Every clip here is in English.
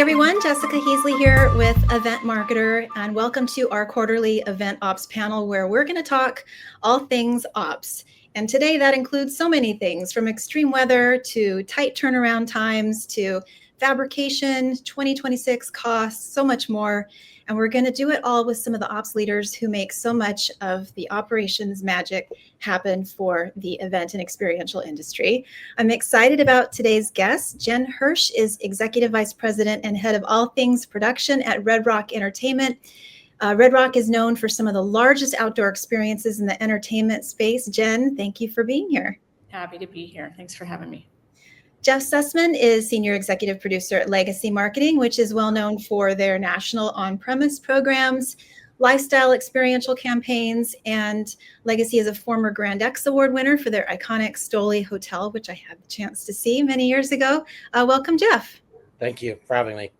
everyone, Jessica Heasley here with Event Marketer, and welcome to our quarterly Event Ops panel where we're going to talk all things ops. And today that includes so many things, from extreme weather to tight turnaround times to fabrication, 2026 costs, so much more. And we're going to do it all with some of the ops leaders who make so much of the operations magic happen for the event and experiential industry. I'm excited about today's guest. Jen Hirsch is Executive Vice President and Head of all things production at Red Rock Entertainment. Red Rock is known for some of the largest outdoor experiences in the entertainment space. Jen, thank you for being here. Happy to be here. Thanks for having me. Jeff Sussman is Senior Executive Producer at Legacy Marketing, which is well known for their national on-premise programs, lifestyle experiential campaigns, and Legacy is a former Grand X Award winner for their iconic Stoli Hotel, which I had the chance to see many years ago. Welcome, Jeff. Thank you for having me.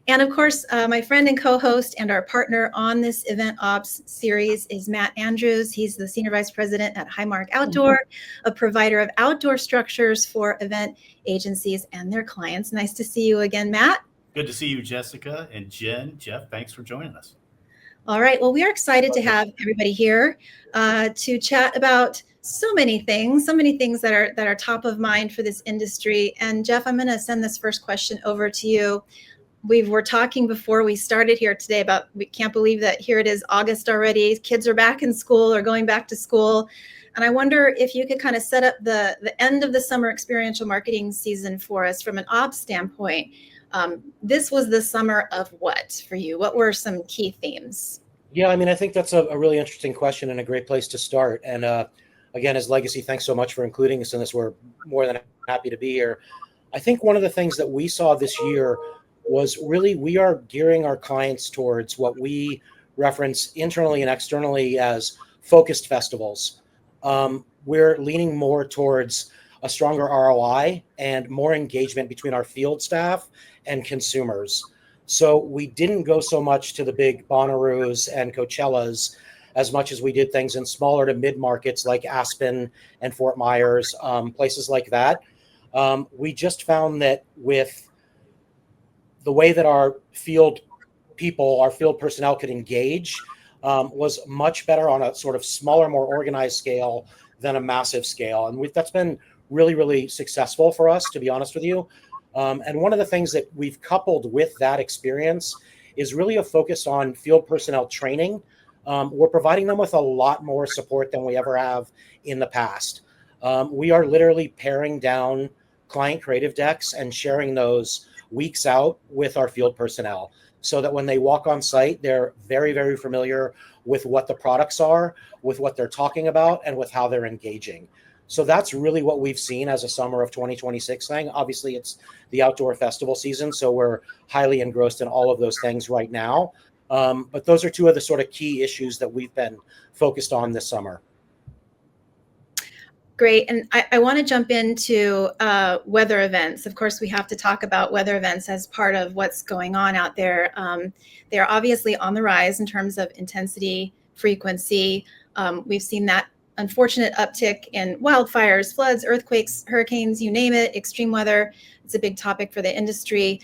And of course, my friend and co-host and our partner on this Event Ops series is Matt Andrews. He's the Senior Vice President at Highmark Outdoor, a provider of outdoor structures for event agencies and their clients. Nice to see you again, Matt. Good to see you, Jessica, and Jen. Jeff, thanks for joining us. All right. Well, we are excited to have everybody here to chat about so many things that are top of mind for this industry. And Jeff, I'm going to send this first question over to you. We were talking before we started here today about, we can't believe that here it is August already. Kids are back in school or going back to school. And I wonder if you could kind of set up the end of the summer experiential marketing season for us from an ops standpoint. This was the summer of what for you? What were some key themes? Yeah, I mean, I think that's a really interesting question and a great place to start. And again, as Legacy, thanks so much for including us in this. We're more than happy to be here. I think one of the things that we saw this year was really we are gearing our clients towards what we reference internally and externally as focused festivals. We're leaning more towards a stronger ROI and more engagement between our field staff and consumers. So we didn't go so much to the big Bonnaroos and Coachellas as much as we did things in smaller to mid markets like Aspen and Fort Myers, places like that. We just found that with the way that our field people, our field personnel could engage was much better on a sort of smaller, more organized scale than a massive scale. And that's been really, really successful for us, to be honest with you. And one of the things that we've coupled with that experience is really a focus on field personnel training. We're providing them with a lot more support than we ever have in the past. We are literally paring down client creative decks and sharing those weeks out with our field personnel so that when they walk on site, they're very, very familiar with what the products are, with what they're talking about, and with how they're engaging. So that's really what we've seen as a summer of 2026 thing. Obviously, it's the outdoor festival season, so we're highly engrossed in all of those things right now. But those are two of the sort of key issues that we've been focused on this summer. Great. And I want to jump into weather events. Of course, we have to talk about weather events as part of what's going on out there. They're obviously on the rise in terms of intensity, frequency. We've seen that unfortunate uptick in wildfires, floods, earthquakes, hurricanes, you name it, extreme weather. It's a big topic for the industry.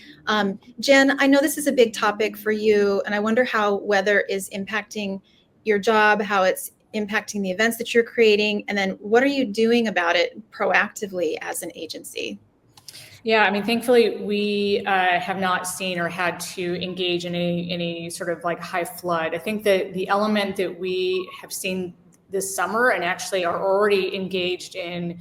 Jen, I know this is a big topic for you, and I wonder how weather is impacting your job, how it's impacting the events that you're creating, and then what are you doing about it proactively as an agency? Yeah, I mean, thankfully, we have not seen or had to engage in any sort of like high flood. I think that the element that we have seen this summer and actually are already engaged in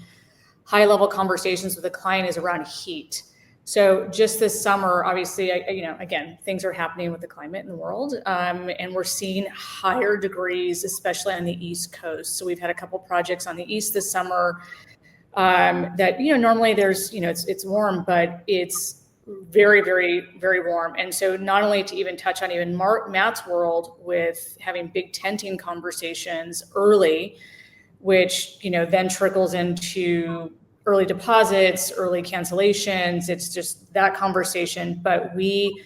high level conversations with the client is around heat. So just this summer, obviously, again, things are happening with the climate in the world, and we're seeing higher degrees, especially on the East Coast. So we've had a couple projects on the East this summer that, normally there's, it's warm, but it's very, very, very warm. And so not only to even touch on even Matt's world with having big tenting conversations early, which, then trickles into early deposits, early cancellations. It's just that conversation. But we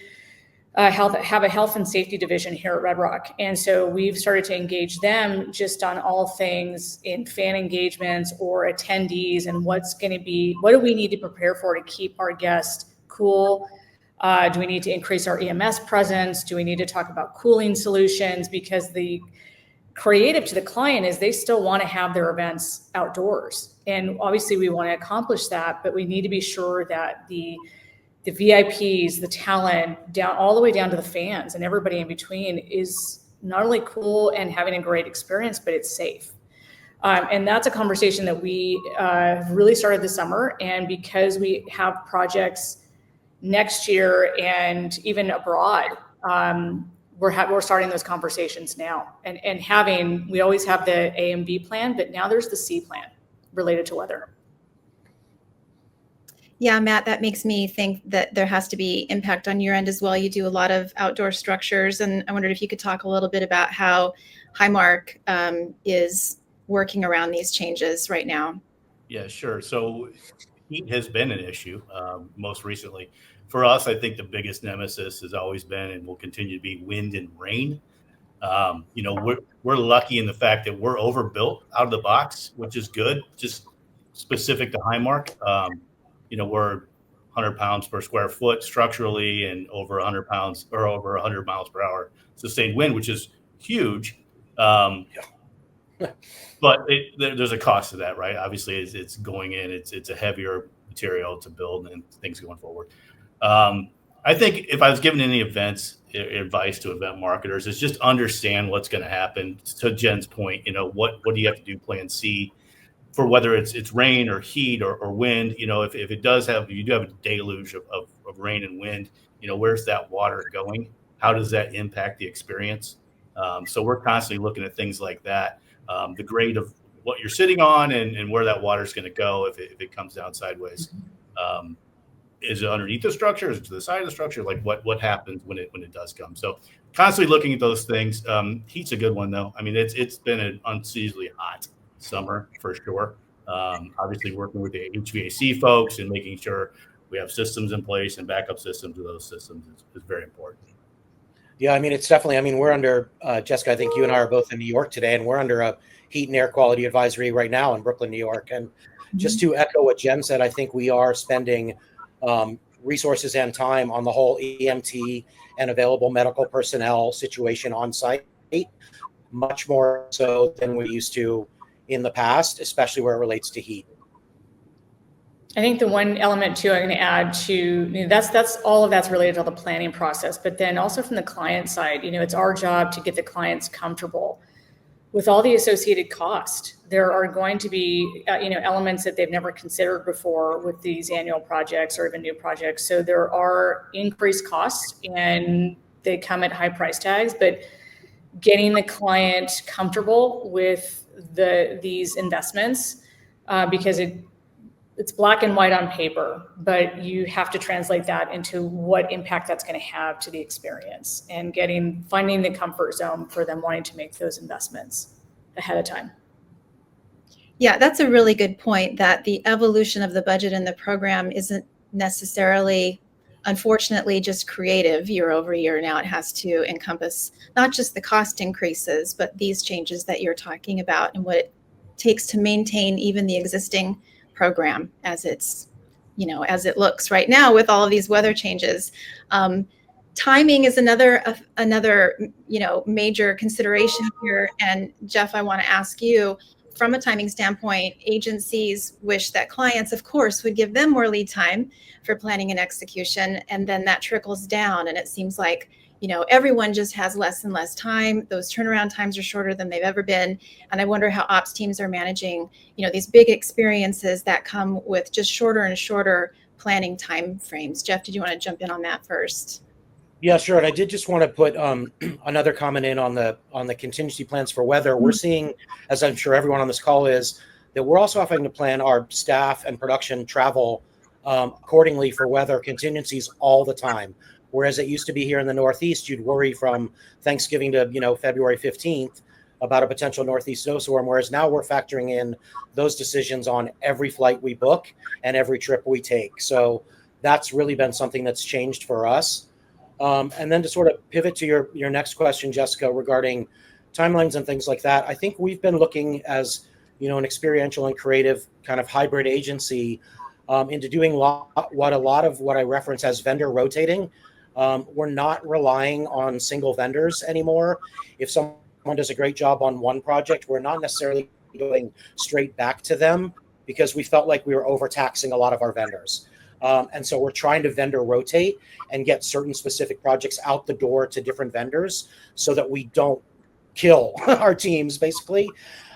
have a health and safety division here at Red Rock. And so we've started to engage them just on all things in fan engagements or attendees and what do we need to prepare for to keep our guests cool, Do we need to increase our EMS presence? Do we need to talk about cooling solutions? Because the creative to the client is they still want to have their events outdoors. And obviously we want to accomplish that, but we need to be sure that the VIPs, the talent, down all the way down to the fans and everybody in between is not only cool and having a great experience, but it's safe. And that's a conversation that we really started this summer. And because we have projects next year and even abroad, we're starting those conversations now. And we always have the A and B plan, but now there's the C plan related to weather. Yeah, Matt, that makes me think that there has to be impact on your end as well. You do a lot of outdoor structures, and I wondered if you could talk a little bit about how Highmark is working around these changes right now. Yeah, sure. So heat has been an issue most recently. For us, I think the biggest nemesis has always been and will continue to be wind and rain. We're lucky in the fact that we're overbuilt out of the box, which is good, just specific to Highmark. We're 100 pounds per square foot structurally and over 100 pounds or over 100 miles per hour sustained wind, which is huge. But there's a cost to that, right? Obviously, it's going in. It's a heavier material to build and things going forward. I think if I was given any advice to event marketers, is just understand what's going to happen. To Jen's point, what do you have to do? Plan C for whether it's rain or heat or wind. If it does you do have a deluge of rain and wind. Where's that water going? How does that impact the experience? So we're constantly looking at things like that. The grade of what you're sitting on and where that water is going to go if it comes down sideways. Is it underneath the structure? Is it to the side of the structure? Like what happens when it does come? So constantly looking at those things. Heat's a good one though. I mean, it's been an unseasonably hot summer for sure. Obviously working with the HVAC folks and making sure we have systems in place and backup systems of those systems is very important. Yeah, I mean, it's definitely, we're under, Jessica, I think you and I are both in New York today, and we're under a heat and air quality advisory right now in Brooklyn, New York. And just to echo what Jen said, I think we are spending resources and time on the whole EMT and available medical personnel situation on site, much more so than we used to in the past, especially where it relates to heat. I think the one element too I'm going to add to that's all of that's related to the planning process, but then also from the client side, it's our job to get the clients comfortable with all the associated cost. There are going to be elements that they've never considered before with these annual projects or even new projects. So there are increased costs and they come at high price tags, but getting the client comfortable with these investments because it's black and white on paper, but you have to translate that into what impact that's going to have to the experience and finding the comfort zone for them wanting to make those investments ahead of time. Yeah, that's a really good point, that the evolution of the budget and the program isn't necessarily, unfortunately, just creative year over year. Now it has to encompass not just the cost increases, but these changes that you're talking about and what it takes to maintain even the existing program as it's, as it looks right now with all of these weather changes. Timing is another major consideration here. And Jeff, I want to ask you, from a timing standpoint, agencies wish that clients, of course, would give them more lead time for planning and execution, and then that trickles down. And it seems like everyone just has less and less time. Those turnaround times are shorter than they've ever been. And I wonder how ops teams are managing, these big experiences that come with just shorter and shorter planning time frames. Jeff, did you want to jump in on that first? Yeah, sure. And I did just want to put another comment in on the contingency plans for weather. We're seeing, as I'm sure everyone on this call is, that we're also having to plan our staff and production travel accordingly for weather contingencies all the time. Whereas it used to be here in the Northeast, you'd worry from Thanksgiving to, February 15th about a potential Northeast snowstorm. Whereas now we're factoring in those decisions on every flight we book and every trip we take. So that's really been something that's changed for us. And then to sort of pivot to your next question, Jessica, regarding timelines and things like that, I think we've been looking as, an experiential and creative kind of hybrid agency into doing what a lot of what I reference as vendor rotating. We're not relying on single vendors anymore. If someone does a great job on one project, we're not necessarily going straight back to them because we felt like we were overtaxing a lot of our vendors. And so we're trying to vendor rotate and get certain specific projects out the door to different vendors so that we don't kill our teams, basically.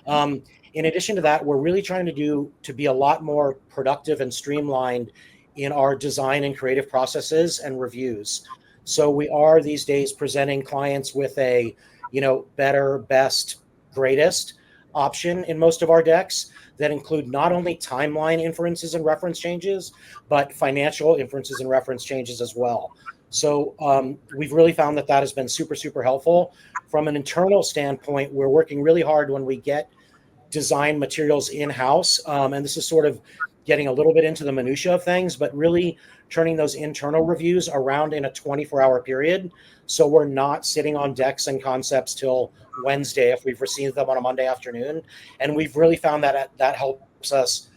In addition to that, we're really trying to be a lot more productive and streamlined in our design and creative processes and reviews. So we are these days presenting clients with a, better, best, greatest option in most of our decks that include not only timeline inferences and reference changes, but financial inferences and reference changes as well. So we've really found that has been super, super helpful. From an internal standpoint, we're working really hard when we get design materials in-house. And this is sort of getting a little bit into the minutia of things, but really turning those internal reviews around in a 24-hour period. So we're not sitting on decks and concepts till Wednesday if we've received them on a Monday afternoon. And we've really found that helps us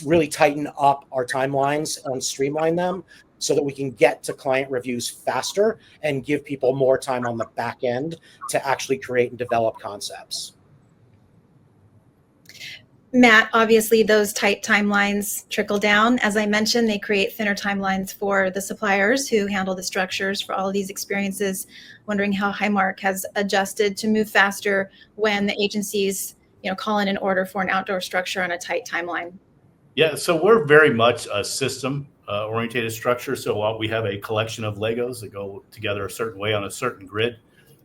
really tighten up our timelines and streamline them so that we can get to client reviews faster and give people more time on the back end to actually create and develop concepts. Matt, obviously those tight timelines trickle down. As I mentioned, they create thinner timelines for the suppliers who handle the structures for all of these experiences. Wondering how Highmark has adjusted to move faster when the agencies, call in an order for an outdoor structure on a tight timeline. Yeah, so we're very much a system orientated structure. So we have a collection of Legos that go together a certain way on a certain grid.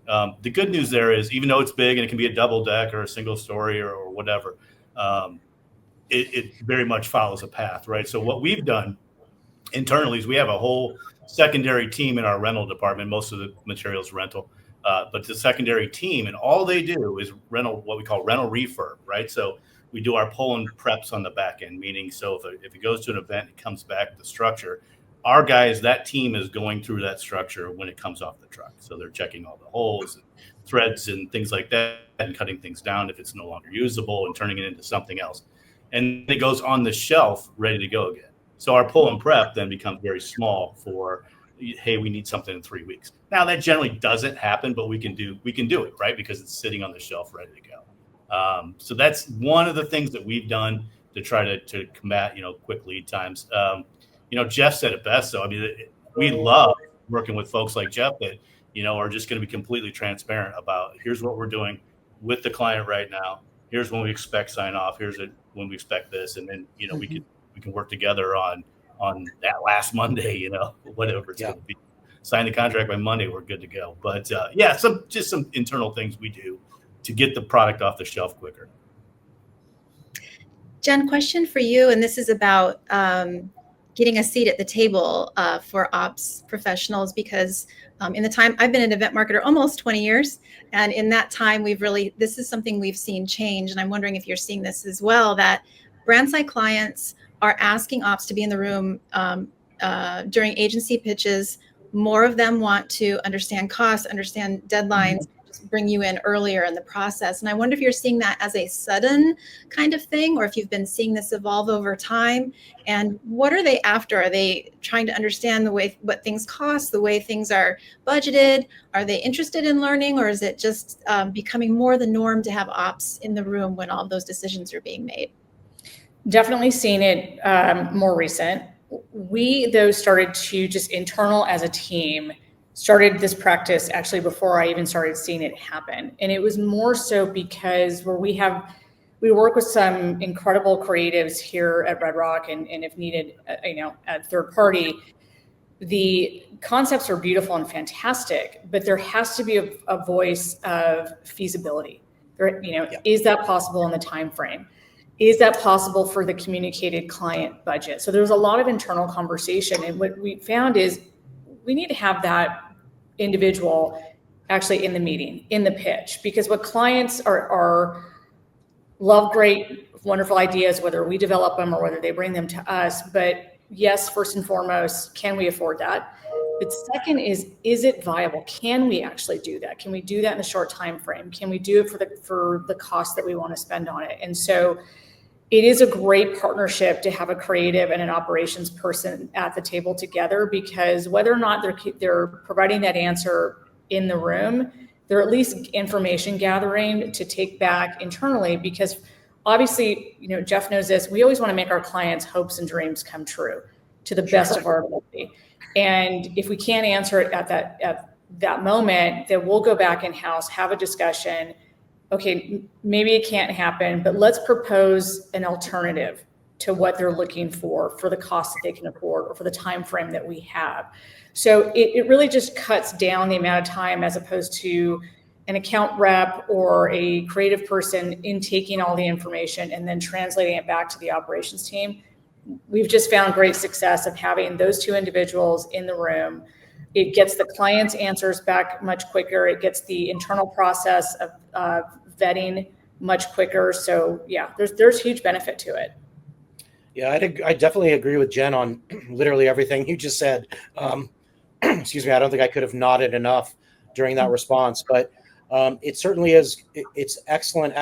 The good news there is, even though it's big and it can be a double deck or a single story or whatever, it very much follows a path, right? So what we've done internally is we have a whole secondary team in our rental department. Most of the materials rental, but the secondary team, and all they do is what we call rental refurb, right? So we do our pull and preps on the back end, meaning so if it goes to an event, it comes back, the structure, our guys, that team is going through that structure when it comes off the truck. So they're checking all the holes and threads and things like that and cutting things down if it's no longer usable and turning it into something else. And it goes on the shelf ready to go again. So our pull and prep then becomes very small for, hey, we need something in 3 weeks. Now that generally doesn't happen, but we can do it, right? Because it's sitting on the shelf ready to go. So that's one of the things that we've done to try to combat, quick lead times. Jeff said it best. So, I mean, we love working with folks like Jeff that, are just going to be completely transparent about here's what we're doing with the client right now. Here's when we expect sign off. Here's when we expect this. And then, we can work together on that last Monday, whatever it's going to be. Sign the contract by Monday, we're good to go. But some internal things we do to get the product off the shelf quicker. Jen, question for you, and this is about getting a seat at the table for ops professionals, because in the time I've been an event marketer almost 20 years, and in that time this is something we've seen change, and I'm wondering if you're seeing this as well, that brand side clients are asking ops to be in the room during agency pitches. More of them want to understand costs, understand deadlines, just bring you in earlier in the process. And I wonder if you're seeing that as a sudden kind of thing, or if you've been seeing this evolve over time. And what are they after? Are they trying to understand what things cost, the way things are budgeted? Are they interested in learning, or is it just becoming more the norm to have ops in the room when all of those decisions are being made? Definitely seen it more recent. We, though, started to just internal as a team, started this practice actually before I even started seeing it happen. And it was more so because we work with some incredible creatives here at Red Rock, and if needed, at third party, the concepts are beautiful and fantastic, but there has to be a voice of feasibility. Is that possible in the time frame? Is that possible for the communicated client budget? So there's a lot of internal conversation. And what we found is we need to have that individual actually in the meeting, in the pitch, because what clients are love great, wonderful ideas, whether we develop them or whether they bring them to us. But yes, first and foremost, can we afford that? But second is it viable? Can we actually do that? Can we do that in a short time frame? Can we do it for the cost that we want to spend on it? And so it is a great partnership to have a creative and an operations person at the table together, because whether or not they're providing that answer in the room, they're at least information gathering to take back internally. Because obviously, Jeff knows this, we always want to make our clients' hopes and dreams come true to the best of our ability. And if we can't answer it at that moment, then we'll go back in-house, have a discussion. Okay, maybe it can't happen, but let's propose an alternative to what they're looking for the cost that they can afford, or for the time frame that we have. So it really just cuts down the amount of time, as opposed to an account rep or a creative person in taking all the information and then translating it back to the operations team. We've just found great success of having those two individuals in the room. It gets the client's answers back much quicker. It gets the internal process of vetting much quicker. So yeah, there's huge benefit to it. Yeah, I definitely agree with Jen on literally everything you just said. Excuse me, I don't think I could have nodded enough during that response, but it certainly is. It's excellent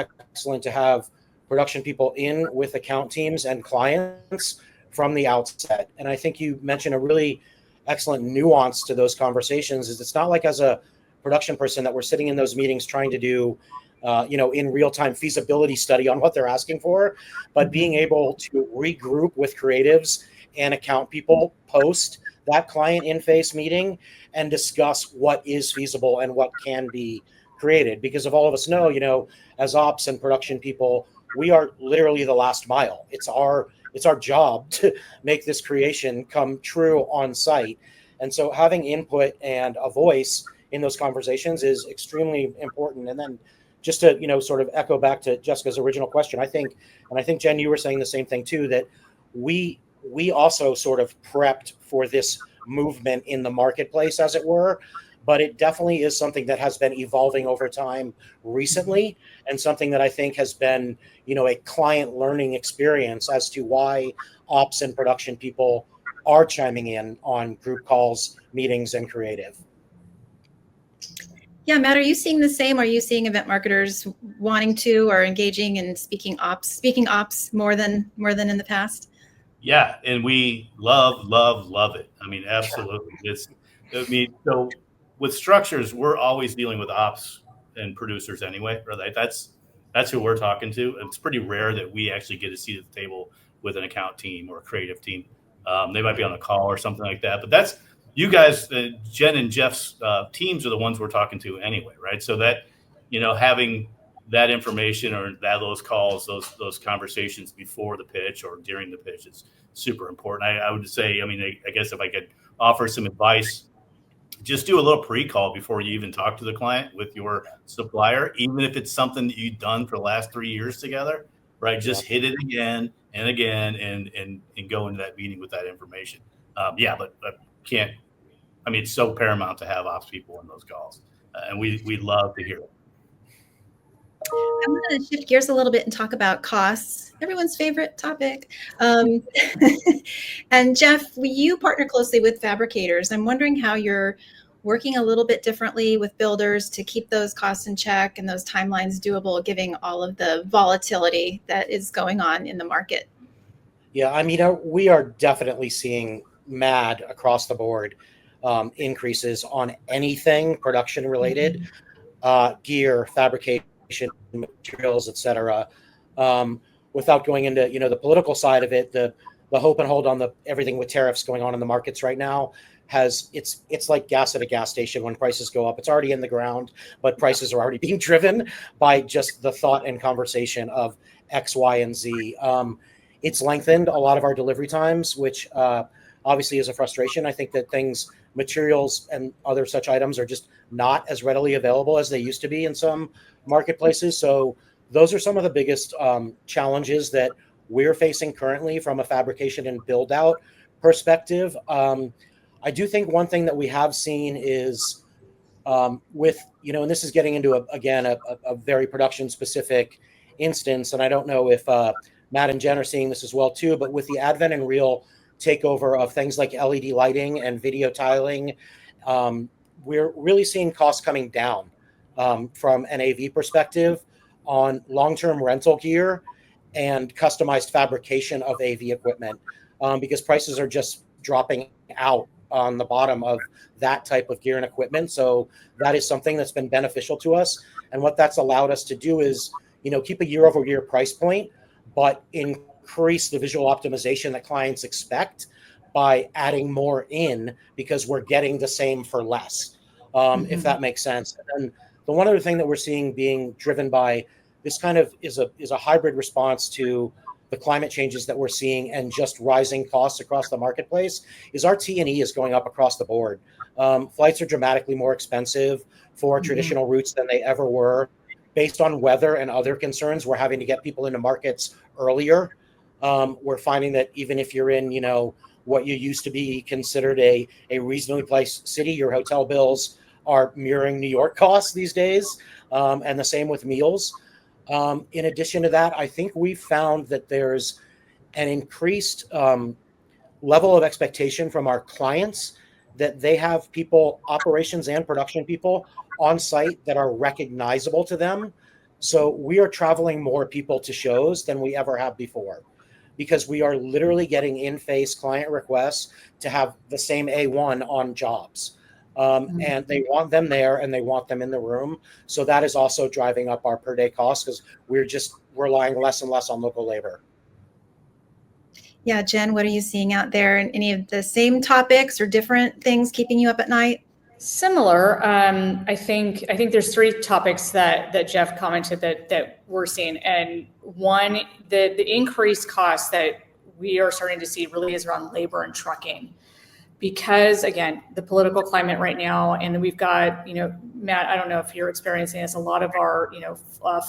to have production people in with account teams and clients from the outset. And I think you mentioned a really excellent nuance to those conversations. Is it's not like as a production person that we're sitting in those meetings trying to do in real-time feasibility study on what they're asking for, but being able to regroup with creatives and account people post that client in-face meeting and discuss what is feasible and what can be created. Because if all of us know, as ops and production people, we are literally the last mile. It's our job to make this creation come true on site. And so having input and a voice in those conversations is extremely important. And then just to, sort of echo back to Jessica's original question, I think Jen, you were saying the same thing too, that we also sort of prepped for this movement in the marketplace, as it were, but it definitely is something that has been evolving over time recently, and something that I think has been, a client learning experience as to why ops and production people are chiming in on group calls, meetings, and creative. Yeah, Matt, are you seeing the same? Are you seeing event marketers wanting to or engaging in speaking ops more than in the past? Yeah, and we love it. I mean, absolutely. So with structures, we're always dealing with ops and producers anyway, right? That's who we're talking to. It's pretty rare that we actually get a seat at the table with an account team or a creative team. They might be on a call or something like that, but that's you guys, Jen and Jeff's teams are the ones we're talking to anyway, right? So that, having that information or those calls, those conversations before the pitch or during the pitch is super important. I would say, I guess if I could offer some advice, just do a little pre-call before you even talk to the client with your supplier, even if it's something that you've done for the last 3 years together, right? Just hit it again and again and go into that meeting with that information. But can't. It's so paramount to have ops people in those calls, and we love to hear it. I'm going to shift gears a little bit and talk about costs, everyone's favorite topic. And Jeff, you partner closely with fabricators. I'm wondering how you're working a little bit differently with builders to keep those costs in check and those timelines doable, given all of the volatility that is going on in the market. Yeah, we are definitely seeing mad across the board increases on anything production related, gear, fabrication, materials, etc. Without going into the political side of it, the hope and hold on everything with tariffs going on in the markets right now it's like gas at a gas station. When prices go up, it's already in the ground, but prices are already being driven by just the thought and conversation of X, Y, and Z. It's lengthened a lot of our delivery times, which obviously is a frustration. I think that materials and other such items are just not as readily available as they used to be in some marketplaces. So those are some of the biggest challenges that we're facing currently from a fabrication and build out perspective. I do think one thing that we have seen is with, and this is getting into a very production specific instance. And I don't know if Matt and Jen are seeing this as well too, but with the advent and real takeover of things like LED lighting and video tiling, we're really seeing costs coming down from an AV perspective on long-term rental gear and customized fabrication of AV equipment, because prices are just dropping out on the bottom of that type of gear and equipment. So that is something that's been beneficial to us. And what that's allowed us to do is, keep a year over year price point, but increase the visual optimization that clients expect by adding more in, because we're getting the same for less, if that makes sense. And the one other thing that we're seeing being driven by this kind of is a hybrid response to the climate changes that we're seeing and just rising costs across the marketplace is our T&E is going up across the board. Flights are dramatically more expensive for traditional routes than they ever were. Based on weather and other concerns, we're having to get people into markets earlier. We're finding that even if you're in, what you used to be considered a reasonably priced city, your hotel bills are mirroring New York costs these days, and the same with meals. In addition to that, I think we've found that there's an increased level of expectation from our clients that they have people, operations and production people on site that are recognizable to them. So we are traveling more people to shows than we ever have before, because we are literally getting in-face client requests to have the same A1 on jobs. And they want them there and they want them in the room. So that is also driving up our per day costs, because we're just relying less and less on local labor. Yeah, Jen, what are you seeing out there? And any of the same topics or different things keeping you up at night? Similar. I think there's three topics that Jeff commented that we're seeing. And one, the increased costs that we are starting to see really is around labor and trucking. Because again, the political climate right now, and we've got, Matt, I don't know if you're experiencing this, a lot of our,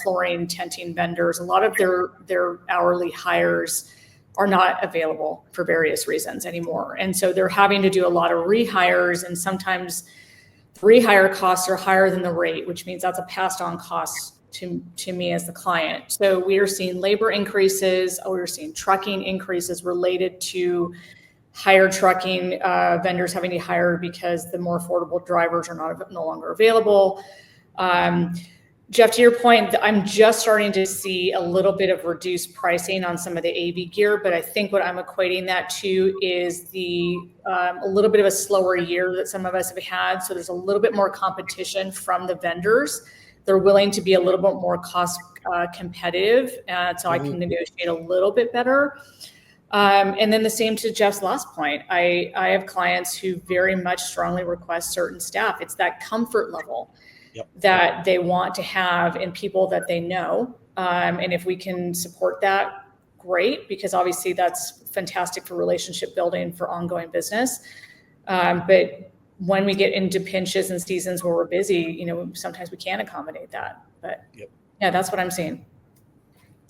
flooring, tenting vendors, a lot of their hourly hires are not available for various reasons anymore. And so they're having to do a lot of rehires, and sometimes the rehire costs are higher than the rate, which means that's a passed on cost to me as the client. So we are seeing labor increases, we're seeing trucking increases related to higher trucking vendors having to hire because the more affordable drivers are no longer available. Jeff, to your point, I'm just starting to see a little bit of reduced pricing on some of the AV gear, but I think what I'm equating that to is a little bit of a slower year that some of us have had. So there's a little bit more competition from the vendors. They're willing to be a little bit more cost competitive, so I can negotiate a little bit better. And then the same to Jeff's last point. I have clients who very much strongly request certain staff. It's that comfort level that they want to have in people that they know. And if we can support that, great, because obviously that's fantastic for relationship building, for ongoing business. But when we get into pinches and seasons where we're busy, sometimes we can't accommodate that. But yeah, that's what I'm seeing.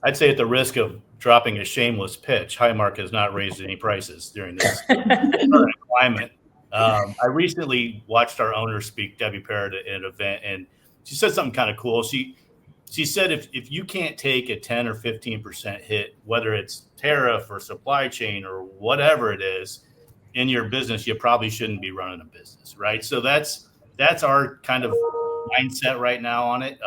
I'd say at the risk of dropping a shameless pitch, Highmark has not raised any prices during this current climate. I recently watched our owner speak, Debbie Parrott, at an event, and she said something kind of cool. She said if you can't take a 10 or 15% hit, whether it's tariff or supply chain or whatever it is in your business, you probably shouldn't be running a business, right? So that's our kind of mindset right now on it.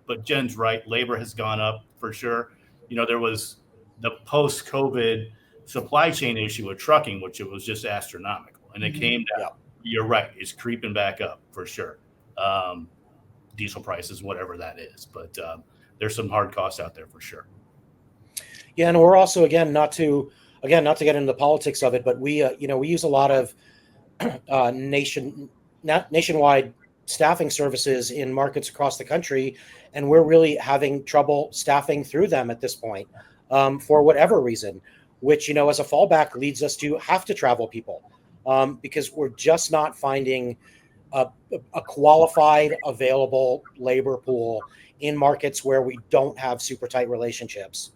But Jen's right, labor has gone up for sure. There was the post-COVID supply chain issue with trucking, which it was just astronomical. And it came down. You're right. It's creeping back up for sure. Diesel prices, whatever that is. But there's some hard costs out there for sure. Yeah. And we're also, not to get into the politics of it, but we use a lot of nationwide staffing services in markets across the country. And we're really having trouble staffing through them at this point, for whatever reason, which, as a fallback leads us to have to travel people. Because we're just not finding a qualified, available labor pool in markets where we don't have super tight relationships.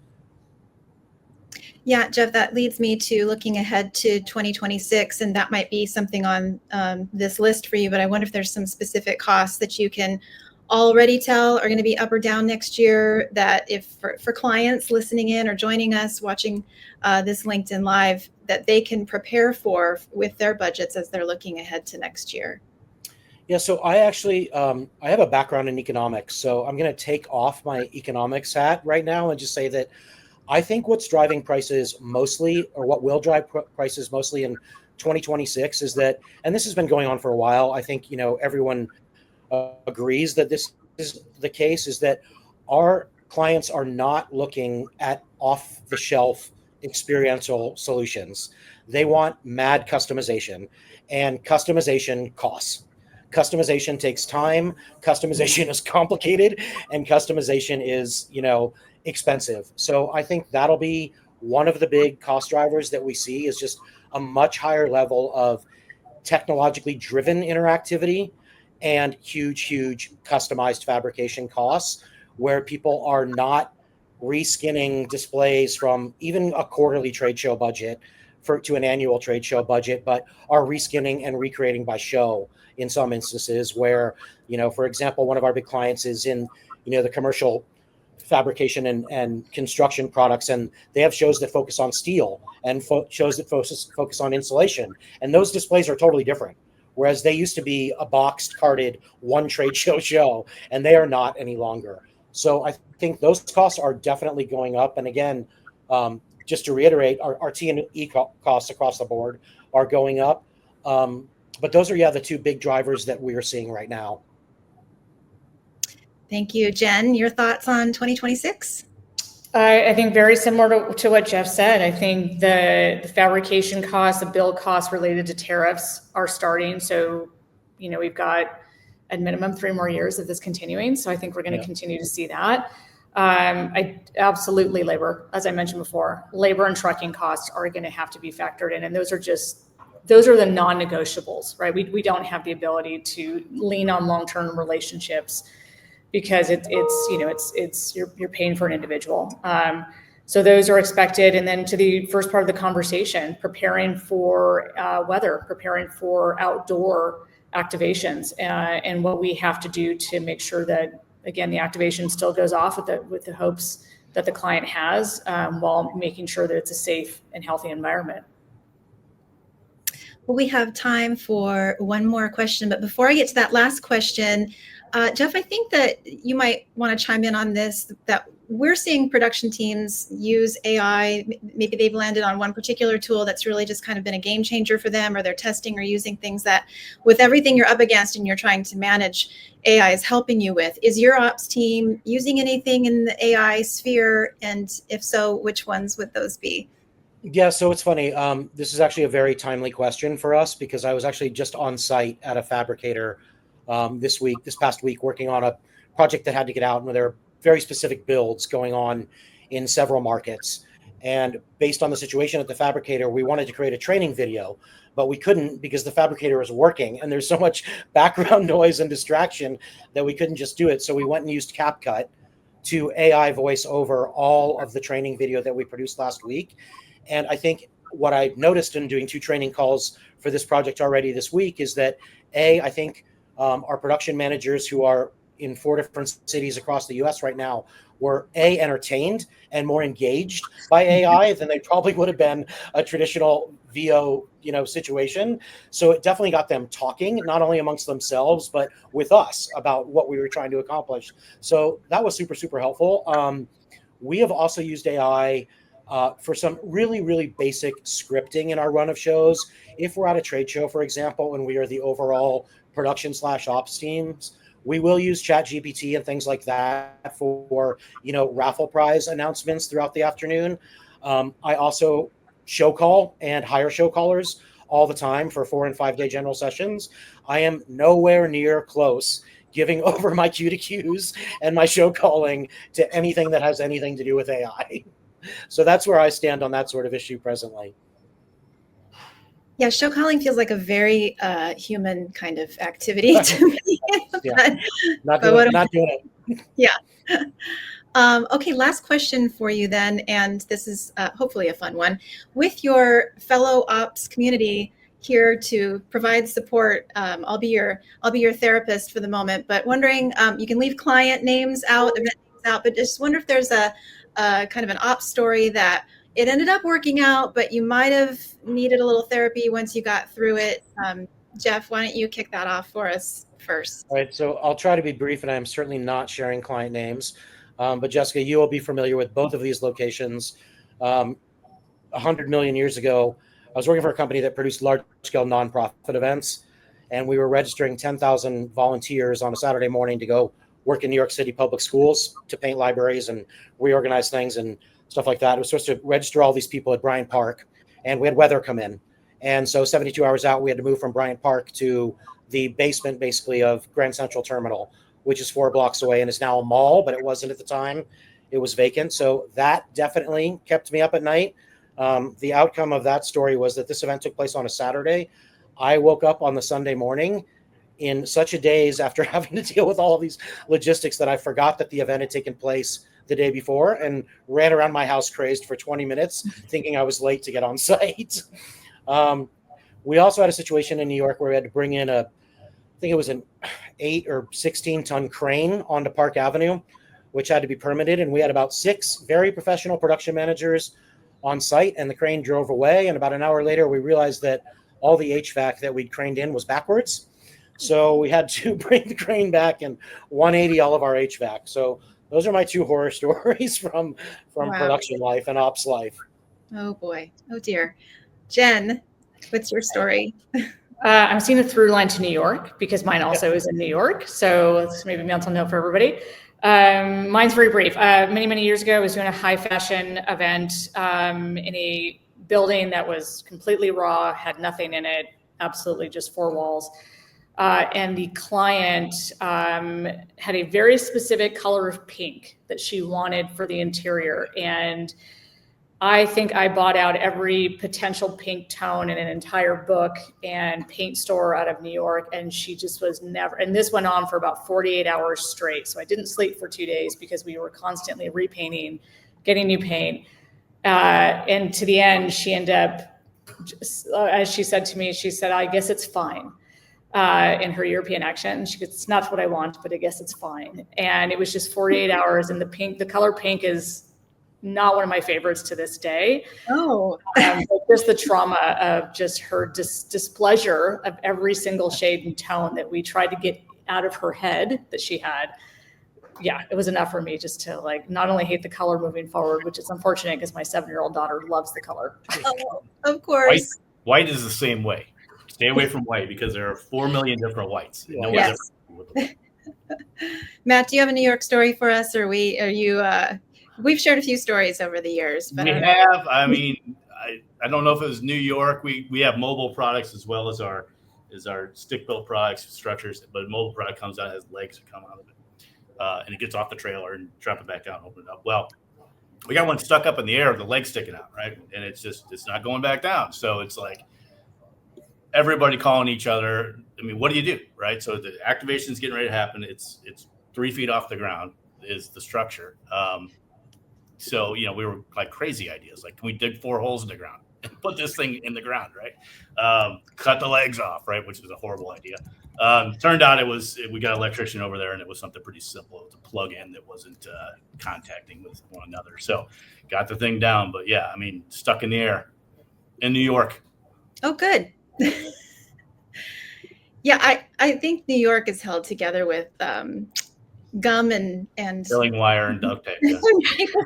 Yeah, Jeff, that leads me to looking ahead to 2026, and that might be something on this list for you, but I wonder if there's some specific costs that you can already tell are going to be up or down next year, that if for clients listening in or joining us, watching this LinkedIn Live, that they can prepare for with their budgets as they're looking ahead to next year. Yeah, so I actually, I have a background in economics, so I'm going to take off my economics hat right now and just say that I think what's driving prices mostly, or what will drive prices mostly in 2026 is that, and this has been going on for a while, I think, everyone agrees that this is the case, is that our clients are not looking at off the shelf experiential solutions. They want mad customization, and customization costs. Customization takes time, customization is complicated, and customization is, expensive. So I think that'll be one of the big cost drivers that we see, is just a much higher level of technologically driven interactivity and huge customized fabrication costs, where people are not reskinning displays from even a quarterly trade show budget to an annual trade show budget, but are reskinning and recreating by show in some instances where, for example, one of our big clients is in, the commercial fabrication and construction products, and they have shows that focus on steel and shows that focus on insulation, and those displays are totally different, whereas they used to be a boxed, carted, one trade show, and they are not any longer. So I think those costs are definitely going up. And again, just to reiterate, our T&E costs across the board are going up, but those are the two big drivers that we are seeing right now. Thank you. Jen, your thoughts on 2026? I think very similar to what Jeff said. I think the fabrication costs, the build costs related to tariffs are starting. So, we've got at minimum 3 more years of this continuing. So I think we're going to continue to see that. Absolutely labor, as I mentioned before, labor and trucking costs are going to have to be factored in. And those are the non-negotiables, right? We don't have the ability to lean on long-term relationships, because you're paying for an individual. So those are expected. And then to the first part of the conversation, preparing for weather, preparing for outdoor activations, and what we have to do to make sure that, again, the activation still goes off with the hopes that the client has, while making sure that it's a safe and healthy environment. Well, we have time for one more question, but before I get to that last question, Jeff, I think that you might want to chime in on this, that we're seeing production teams use AI. Maybe they've landed on one particular tool that's really just kind of been a game changer for them, or they're testing or using things that, with everything you're up against and you're trying to manage, AI is helping you with. Is your ops team using anything in the AI sphere? And if so, which ones would those be? Yeah, so it's funny. This is actually a very timely question for us, because I was actually just on site at a fabricator this past week, working on a project that had to get out, and there are very specific builds going on in several markets. And based on the situation at the fabricator, we wanted to create a training video, but we couldn't, because the fabricator was working and there's so much background noise and distraction that we couldn't just do it. So we went and used CapCut to AI voice over all of the training video that we produced last week. And I think what I noticed in doing 2 training calls for this project already this week is that, I think our production managers, who are in 4 different cities across the US right now, were entertained and more engaged by AI than they probably would have been a traditional VO, situation. So it definitely got them talking, not only amongst themselves, but with us about what we were trying to accomplish. So that was super helpful. We have also used AI for some really basic scripting in our run of shows. If we're at a trade show, for example, and we are the overall production/ops teams, we will use ChatGPT and things like that for, raffle prize announcements throughout the afternoon. I also show call and hire show callers all the time for 4 and 5 day general sessions. I am nowhere near close giving over my Q to Qs and my show calling to anything that has anything to do with AI. So that's where I stand on that sort of issue presently. Yeah, show calling feels like a very human kind of activity to me. Yeah. Not doing it. Yeah. Okay, last question for you then, and this is hopefully a fun one. With your fellow ops community here to provide support, I'll be your therapist for the moment, but wondering, you can leave client names out, event names out, but just wonder if there's a kind of an ops story that it ended up working out, but you might have needed a little therapy once you got through it. Jeff, why don't you kick that off for us first? All right, so I'll try to be brief, and I'm certainly not sharing client names. But Jessica, you will be familiar with both of these locations. 100 million years ago, I was working for a company that produced large-scale nonprofit events, and we were registering 10,000 volunteers on a Saturday morning to go work in New York City public schools to paint libraries and reorganize things and stuff like that. It was supposed to register all these people at Bryant Park, and we had weather come in. And so 72 hours out, we had to move from Bryant Park to the basement, basically, of Grand Central Terminal, which is 4 blocks away and is now a mall, but it wasn't at the time. It was vacant. So that definitely kept me up at night. The outcome of that story was that this event took place on a Saturday. I woke up on the Sunday morning in such a daze after having to deal with all of these logistics that I forgot that the event had taken place the day before and ran around my house crazed for 20 minutes thinking I was late to get on site. We also had a situation in New York where we had to bring in I think it was an 8 or 16 ton crane onto Park Avenue, which had to be permitted. And we had about 6 very professional production managers on site, and the crane drove away. And about an hour later, we realized that all the HVAC that we'd craned in was backwards. So we had to bring the crane back and 180 all of our HVAC. So those are my 2 horror stories from Wow. production life and ops life. Oh boy. Oh dear. Jen, what's your story? I'm seeing a through line to New York because mine also is in New York. So it's maybe a mental note for everybody. Mine's very brief. Many years ago, I was doing a high fashion event in a building that was completely raw, had nothing in it, absolutely just 4 walls. And the client had a very specific color of pink that she wanted for the interior. And I think I bought out every potential pink tone in an entire book and paint store out of New York. And she just was never, and this went on for about 48 hours straight. So I didn't sleep for 2 days because we were constantly repainting, getting new paint. And to the end, she ended up, as she said to me, she said, I guess it's fine. In her European accent. She goes, it's not what I want, but I guess it's fine. And it was just 48 hours. And the color pink is not one of my favorites to this day. Oh, But just the trauma of just her displeasure of every single shade and tone that we tried to get out of her head that she had. Yeah, it was enough for me just to not only hate the color moving forward, which is unfortunate because my 7-year-old daughter loves the color. oh, of course. White is the same way. Stay away from white because there are 4 million different whites. No Yes. Matt, do you have a New York story for us, or we've shared a few stories over the years. But we have. I mean, I don't know if it was New York. We have mobile products as well as our stick built products, structures. But mobile product comes out, has legs that come out of it, and it gets off the trailer and drop it back down, open it up. Well, we got one stuck up in the air, the leg sticking out, right, and it's not going back down. So it's like everybody calling each other. I mean, what do you do, right? So the activation is getting ready to happen. It's 3 feet off the ground is the structure. So, we were like crazy ideas. Like, can we dig 4 holes in the ground and put this thing in the ground, right? Cut the legs off, right? Which is a horrible idea. Turned out we got an electrician over there and it was something pretty simple. It was a plug-in that wasn't contacting with one another. So got the thing down. But yeah, I mean, stuck in the air in New York. Oh, good. Yeah, I think New York is held together with gum and Filling wire and duct tape. Yeah.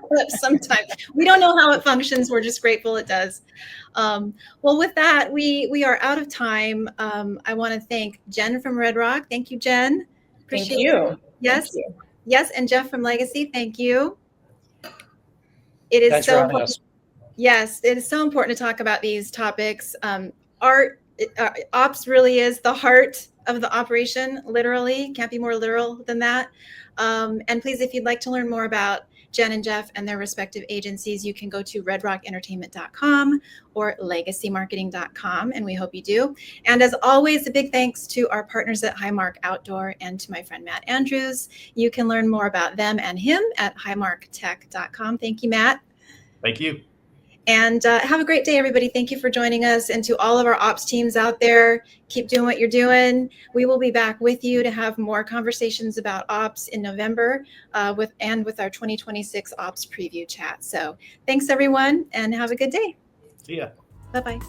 clips sometimes. We don't know how it functions. We're just grateful it does. Well, with that, we are out of time. I want to thank Jen from Red Rock. Thank you, Jen. Thank you. Yes. Thank you. Yes, and Jeff from Legacy. Thank you. It is Thanks for so having us. Yes, it is so important to talk about these topics. Ops really is the heart of the operation, literally. Can't be more literal than that. And please, if you'd like to learn more about Jen and Jeff and their respective agencies, you can go to redrockentertainment.com or legacymarketing.com, and we hope you do. And as always, a big thanks to our partners at Highmark Outdoor and to my friend Matt Andrews. You can learn more about them and him at highmarktech.com. Thank you, Matt. Thank you. And have a great day, everybody. Thank you for joining us. And to all of our ops teams out there, keep doing what you're doing. We will be back with you to have more conversations about ops in November with our 2026 ops preview chat. So thanks, everyone, and have a good day. See ya. Bye-bye.